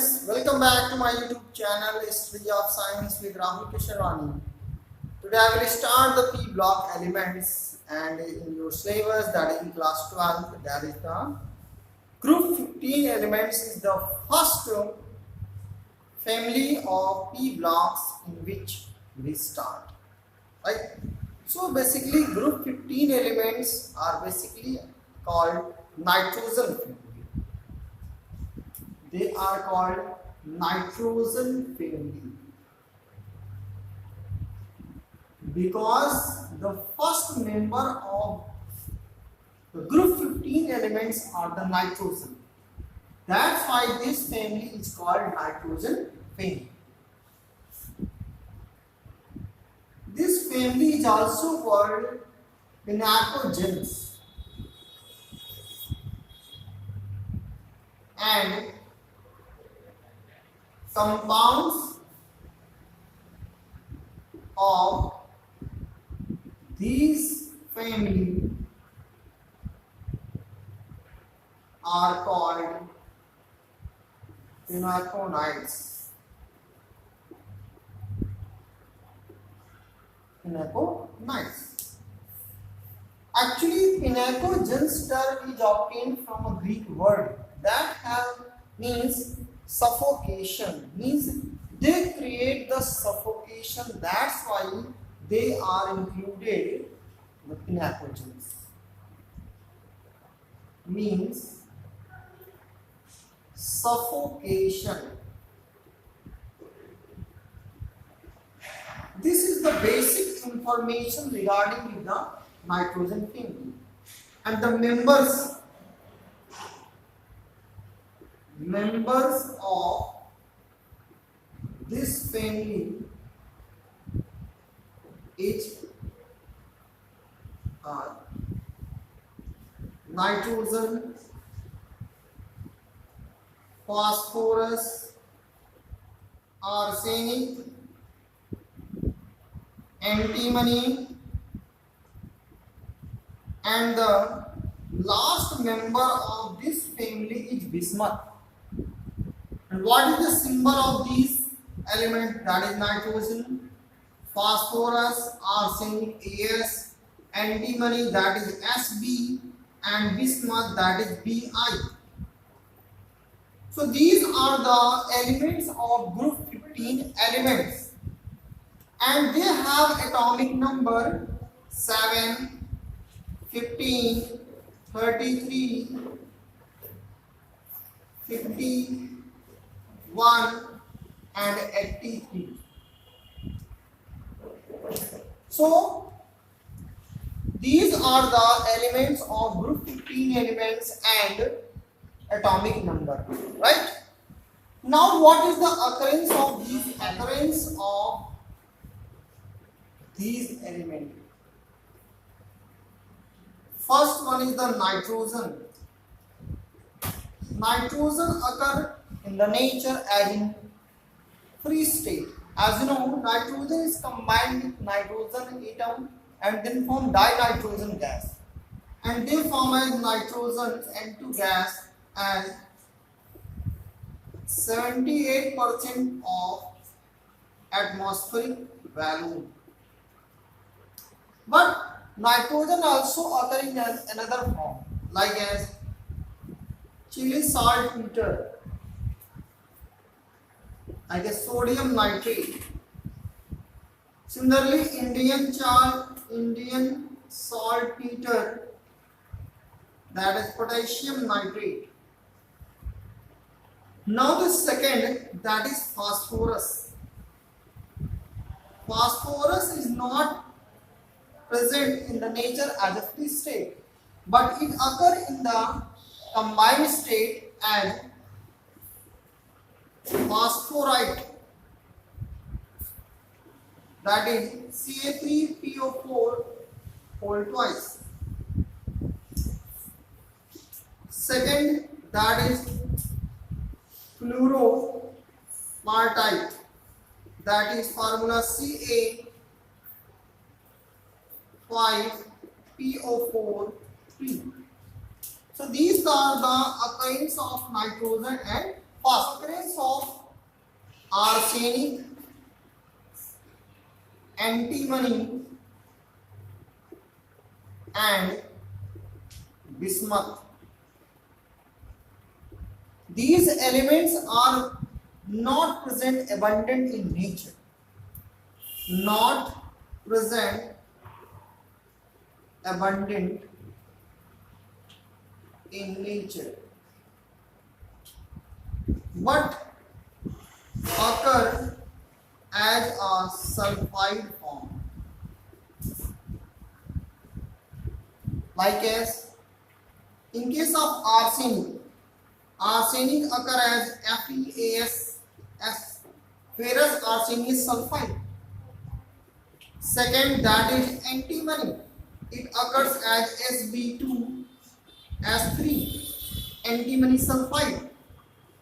welcome back to my YouTube channel History of Science with Rahul Kisharwani. Today I will start the P block elements, and in your syllabus, that is in class 12, that is the group 15 elements is the first family of P blocks in which we start, right? So basically group 15 elements are basically called nitrogen family. They are called nitrogen family because the first member of the group 15 elements are the nitrogen. That's why this family is called nitrogen family. This family is also called pinacogens, and compounds of these family are called pinaconides. Pinaconides. Actually, pinacogens term is obtained from a Greek word that means suffocation, means they create the suffocation. That's why they are included. The pinacogens means suffocation. This is the basic information regarding the nitrogen family, and the members of this family is nitrogen, phosphorus, arsenic, antimony, and the last member of this family is bismuth. And what is the symbol of these elements? That is nitrogen, phosphorus, arsenic As, antimony, that is Sb, and bismuth, that is Bi. So these are the elements of group 15 elements, and they have atomic number 7, 15, 33, 51 and 83. So these are the elements of group 15 elements and atomic number, right? Now what is the occurrence of these elements? First one is the nitrogen. Nitrogen occur in the nature as in free state. As you know, nitrogen is combined with nitrogen atom and then form dinitrogen gas, and they form as nitrogen N2 gas and 78% of atmospheric volume. But nitrogen also occur in another form, like as Chile saltpeter, like a sodium nitrate. Similarly, Indian saltpeter, that is potassium nitrate. Now the second, that is phosphorus. Phosphorus is not present in the nature as a free state, but it occurs in the combined state as phosphorite, that is Ca3PO4 whole twice. Second, that is fluoromartite, that is formula Ca5PO4 3. So these are the occurrence of nitrogen and phosphorus of arsenic, antimony, and bismuth. These elements are not present abundant in nature. Not present abundant in nature, but occur as a sulfide form, like as in case of arsenic. Arsenic occur as FeAS, ferrous arsenic sulfide. Second, that is antimony. It occurs as Sb2S3, antimony sulfide.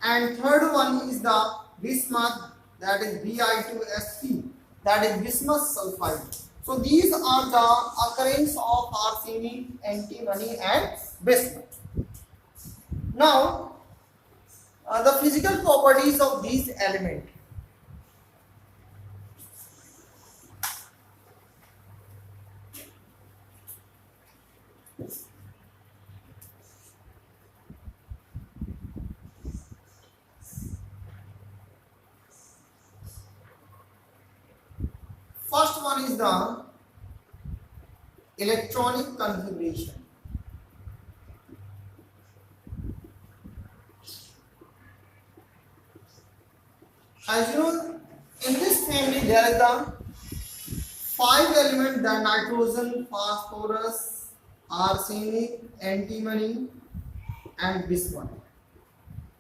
And third one is the bismuth, that is Bi2S3, that is bismuth sulfide. So these are the occurrence of arsenic, antimony, and bismuth. Now, the physical properties of these elements. First one is the electronic configuration. As you know, in this family there is the 5 elements: the nitrogen, phosphorus, arsenic, antimony, and bismuth,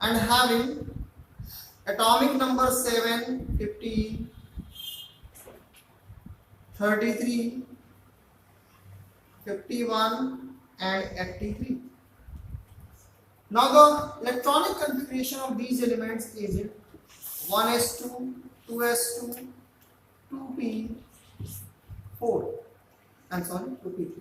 and having atomic number 7, 50, 33, 51, and 83. Now the electronic configuration of these elements is 1s2, 2s2, 2p4. I'm sorry, 2p3.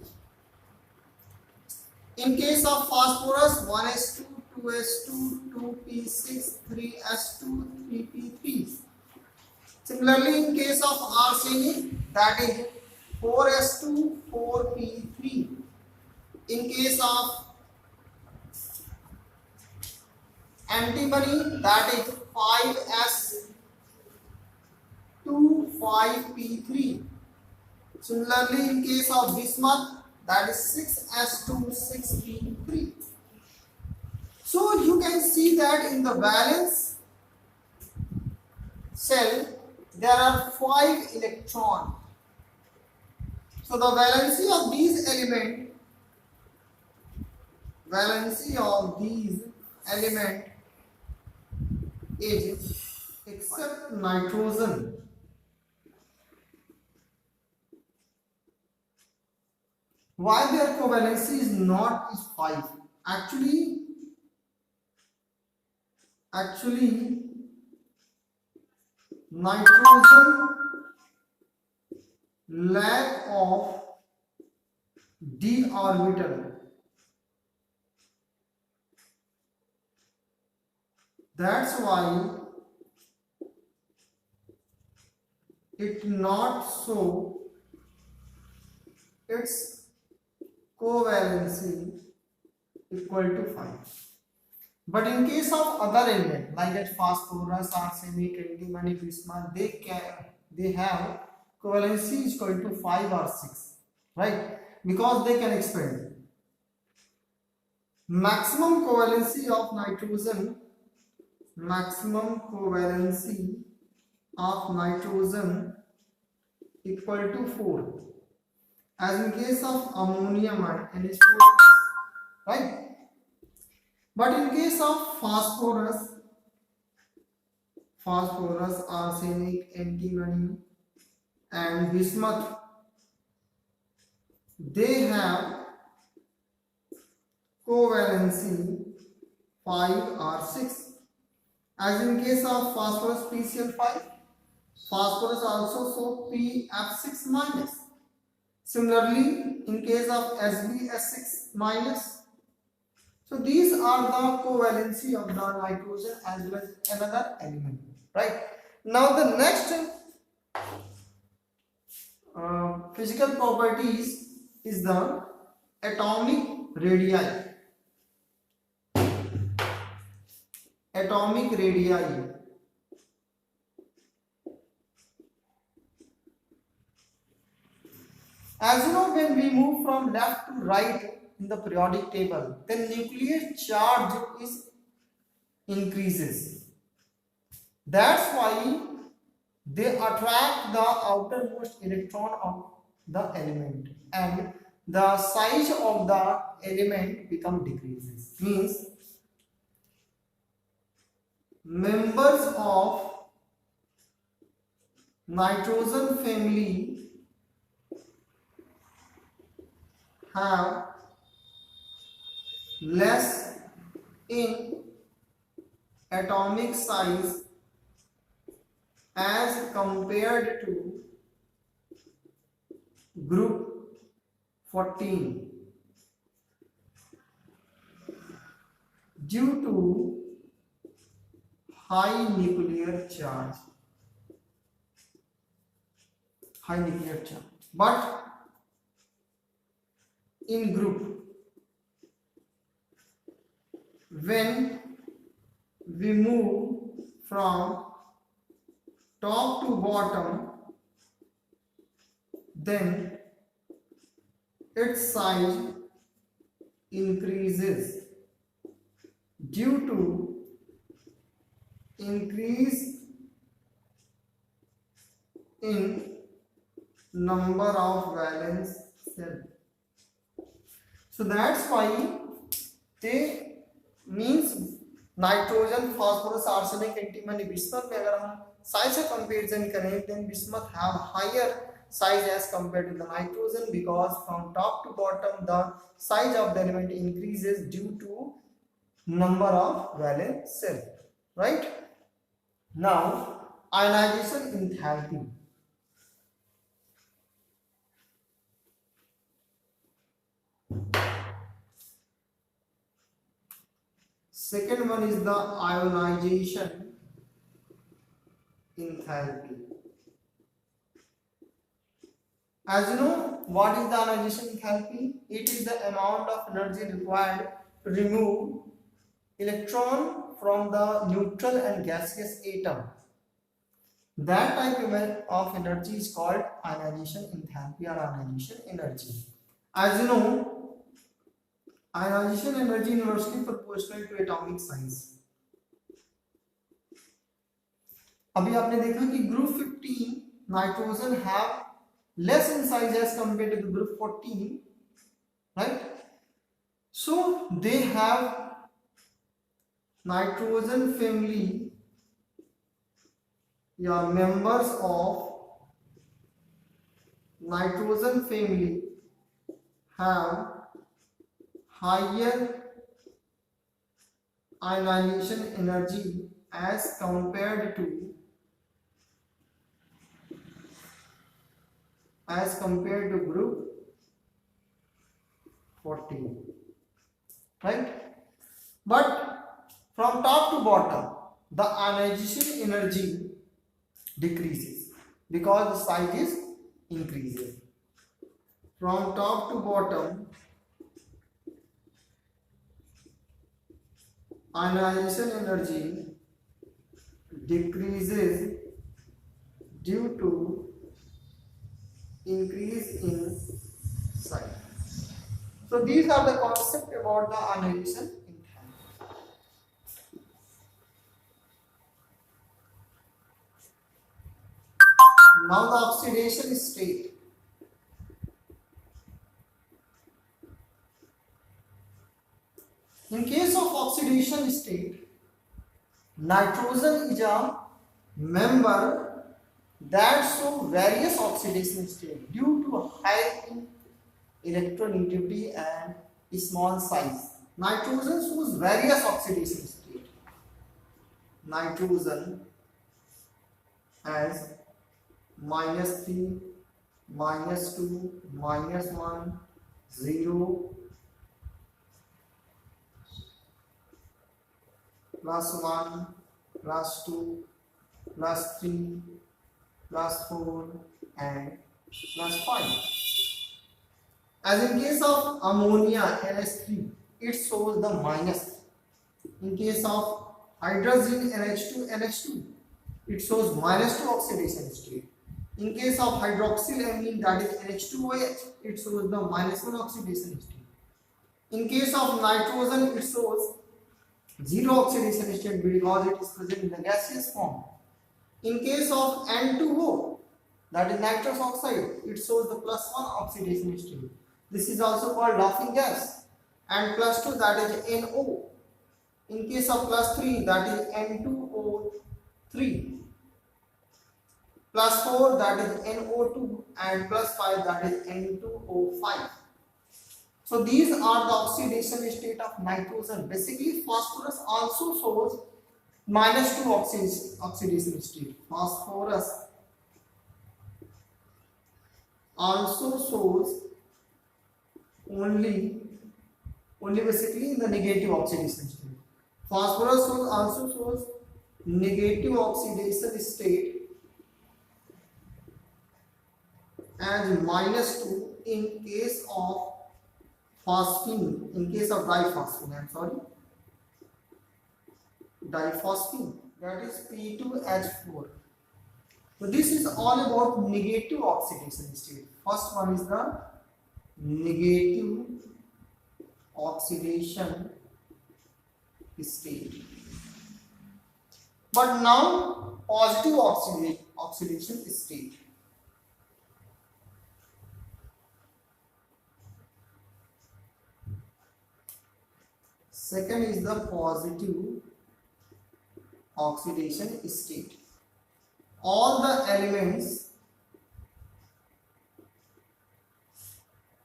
In case of phosphorus, 1s2, 2s2, 2p6, 3s2, 3p3. Similarly, in case of arsenic, that is 4s2, 4p3. In case of antimony, that is 5s2, 5p3. Similarly, in case of bismuth, that is 6s2, 6p3. So you can see that in the valence shell there are 5 electrons. So the valency of these element is, except nitrogen, why their covalency is not is 5. Actually nitrogen lack of d orbital, that's why it not so its covalency equal to 5. But in case of other element like phosphorus, arsenic, antimony, bismuth, they have covalency is equal to 5 or 6, right? Because they can expand. Maximum covalency of nitrogen equal to 4, as in case of ammonium and NH4, right? But in case of phosphorus, arsenic, antimony, and bismuth, they have covalency 5 or 6. As in case of phosphorus PCl5, phosphorus also show PF6 minus. Similarly, in case of SbS6 minus. So these are the covalency of the nitrogen as well as another element, right? Now the next physical properties is the atomic radii. Atomic radii. As you know, when we move from left to right in the periodic table, then nuclear charge is increases. That's why they attract the outermost electron of the element, and the size of the element become decreases. Means members of nitrogen family have less in atomic size as compared to group 14 due to high nuclear charge. High nuclear charge. But in group, when we move from top to bottom, then its size increases due to increase in number of valence cells. So that's why they means nitrogen phosphorus arsenic antimony bismuth में अगर हम size का comparison करें then bismuth have higher size as compared to the nitrogen, because from top to bottom the size of the element increases due to number of valence cell. Right? Now ionization enthalpy. Second one is the ionization enthalpy. As you know, what is the ionization enthalpy? It is the amount of energy required to remove electron from the neutral and gaseous atom. That type of energy is called ionization enthalpy or ionization energy. As you know, ionization energy inversely proportional to atomic size. अभी आपने देखा कि group 15 nitrogen have less in size as compared to the group 14, right? So they have nitrogen family, yeah, members of nitrogen family have higher ionization energy as compared to group 14, right? But from top to bottom the ionization energy decreases because the size is increasing. From top to bottom ionization energy decreases due to increase in size. So these are the concept about the ionization enthalpy. Now the oxidation state. In case of oxidation state, nitrogen is a member that show various oxidation state due to high electronegativity and small size. Nitrogen shows various oxidation state. Nitrogen as -3, -2, -1, 0, +1, +2, +3, +4 and +5. As in case of ammonia NH3, it shows the minus. In case of hydrogen NH2 NH2, it shows -2 oxidation state. In case of hydroxylamine, that is NH2OH, it shows the -1 oxidation state. In case of nitrogen, it shows 0 oxidation state because it is present in the gaseous form. In case of N2O, that is nitrous oxide, it shows the +1 oxidation state. This is also called laughing gas. And +2, that is NO. In case of +3, that is N2O3. +4, that is NO2, and +5, that is N2O5. So these are the oxidation state of nitrogen. Basically, phosphorus also shows -2 oxidation state. Phosphorus also shows only basically in the negative oxidation state. Phosphorus also shows negative oxidation state as -2 in case of phosphine, in case of diphosphine, diphosphine, that is P2H4. So this is all about negative oxidation state. First one is the negative oxidation state. But now positive oxidation state. Second is the positive oxidation state. All the elements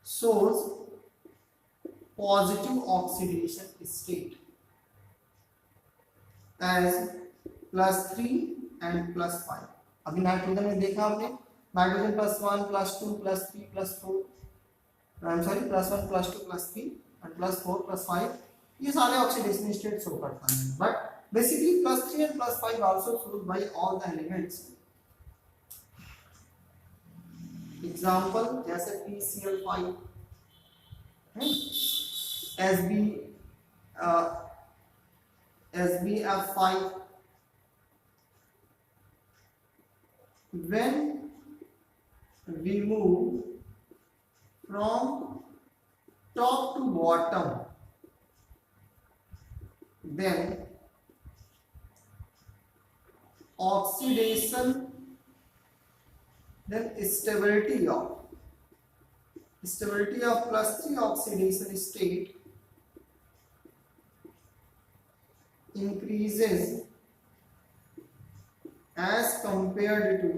shows positive oxidation state as +3 and +5. अभी nitrogen में देखा आपने, nitrogen +1 +2 +3 +4, +1 +2 +3 and +4 +5, ये सारे oxidation state show करता है. But basically +3 and +5 also showed by all the elements. Example जैसे PCl5, SbF5. When we move from top to bottom, then oxidation, then stability of +3 oxidation state increases as compared to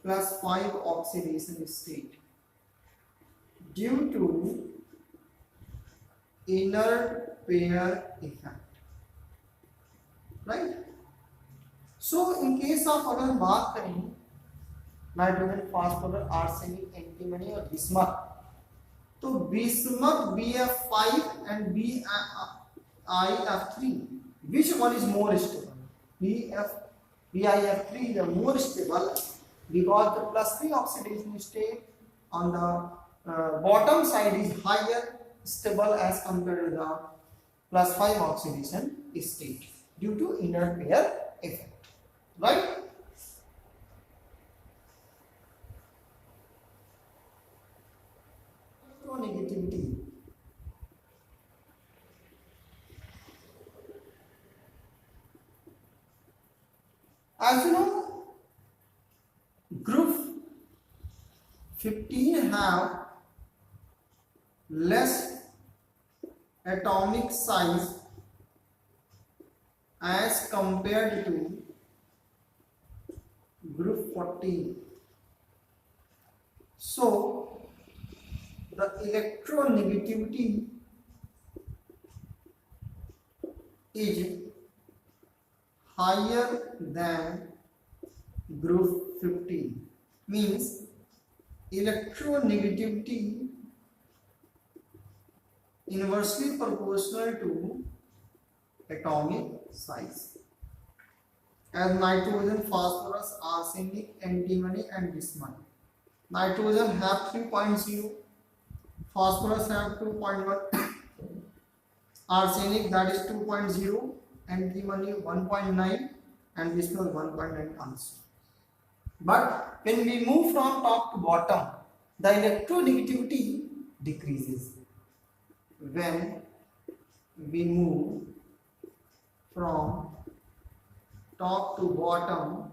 +5 oxidation state due to inner pair effect, right? So in case of अगर बात करें nitrogen, phosphorus, arsenic, antimony और bismuth, तो bismuth BF5 and BiF3, which one is more stable? BiF3 is the more stable because the +3 oxidation state on the bottom side is higher stable as compared to the +5 oxidation state due to inner pair effect, right? Negativity. As you know, group 15 have less atomic size as compared to group 14. So the electronegativity is higher than group 15, means electronegativity inversely proportional to atomic size. as nitrogen, phosphorus, arsenic, antimony and bismuth. Nitrogen have 3.0, phosphorus have 2.1, arsenic that is 2.0, antimony 1.9 and bismuth 1.9 also. But when we move from top to bottom, the electronegativity decreases. When we move from top to bottom,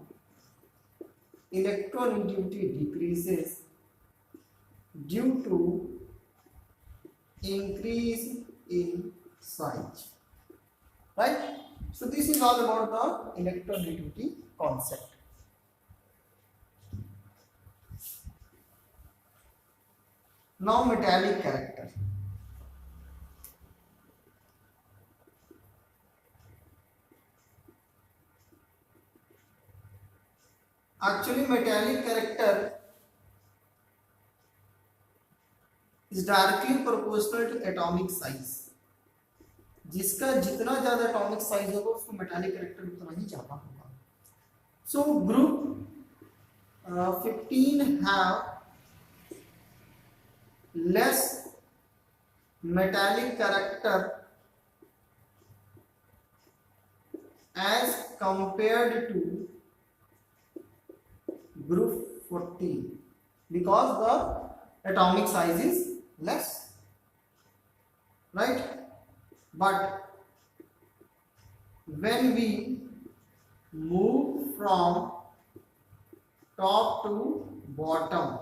electronegativity decreases due to increase in size. Right? So this is all about the electronegativity concept. Now metallic character. Actually metallic character is directly proportional to atomic size. जिसका जितना ज्यादा atomic size होगा उसको metallic character उतना ही ज्यादा होगा. So group 15 have less metallic character as compared to group 14 because the atomic size is less, right? But when we move from top to bottom,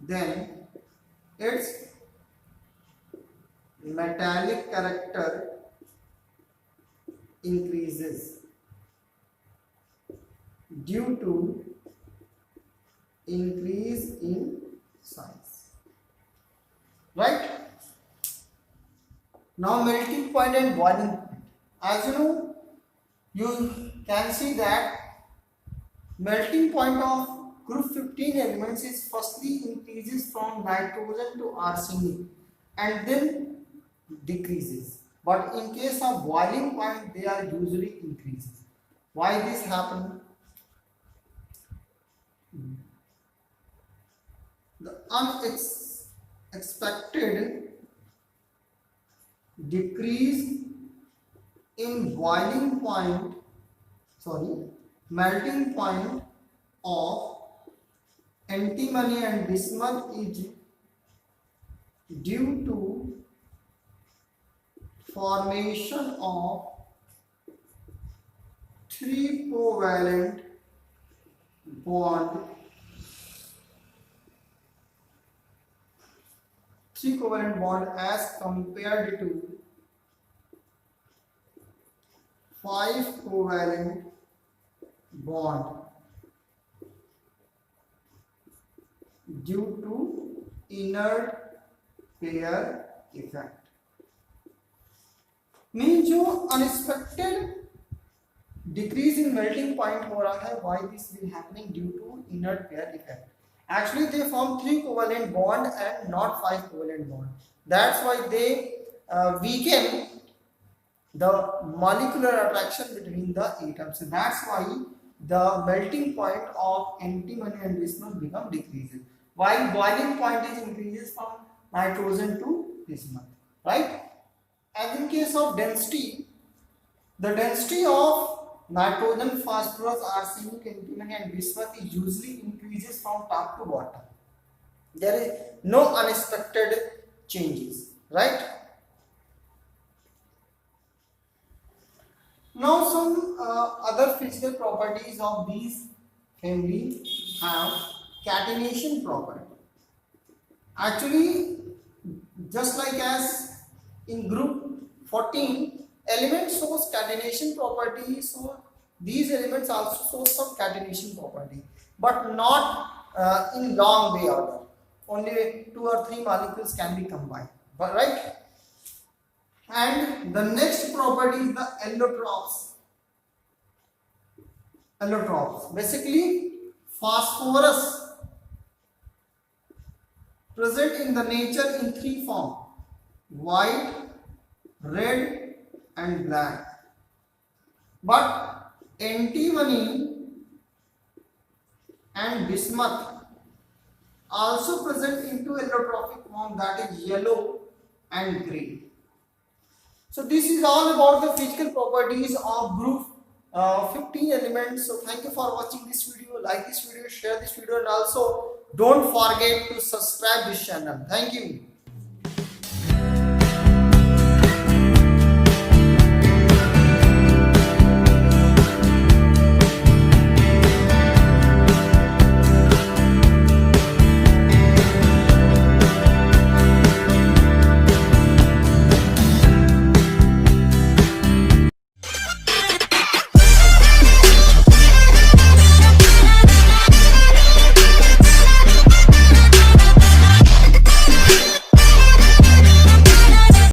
then its metallic character increases due to increase in size, right? Now melting point and boiling point. As you know, you can see that melting point of group 15 elements is firstly increases from nitrogen to arsenic and then decreases. But in case of boiling point, they are usually increases. Why this happen? The unexpected decrease in melting point of antimony and bismuth is due to formation of 3 covalent bond as compared to 5 covalent bond due to inert pair effect. Mean जो unexpected decrease in melting point हो रहा है, why this will happening due to inert pair effect. Actually they form 3 covalent bond and not 5 covalent bond. That's why they weaken the molecular attraction between the atoms. So that's why the melting point of antimony and bismuth become decreases, while boiling point is increases from nitrogen to bismuth, right? And in case of density, the density of nitrogen, phosphorus, arsenic, antimony and bismuth is usually increases from top to bottom. There is no unexpected changes, right? Now some other physical properties of these family have catenation property. Actually, just like as in group 14, elements shows catenation property, so these elements also show some catenation property, but not in long way order. Only 2 or 3 molecules can be combined, but right? And the next property is the allotropes. Allotropes, basically phosphorus present in the nature in 3 forms: white, red and black. But antimony and bismuth also present into allotrophic form, that is yellow and green. So this is all about the physical properties of group 15 elements. So thank you for watching this video. Like this video, share this video, and also don't forget to subscribe this channel. Thank you.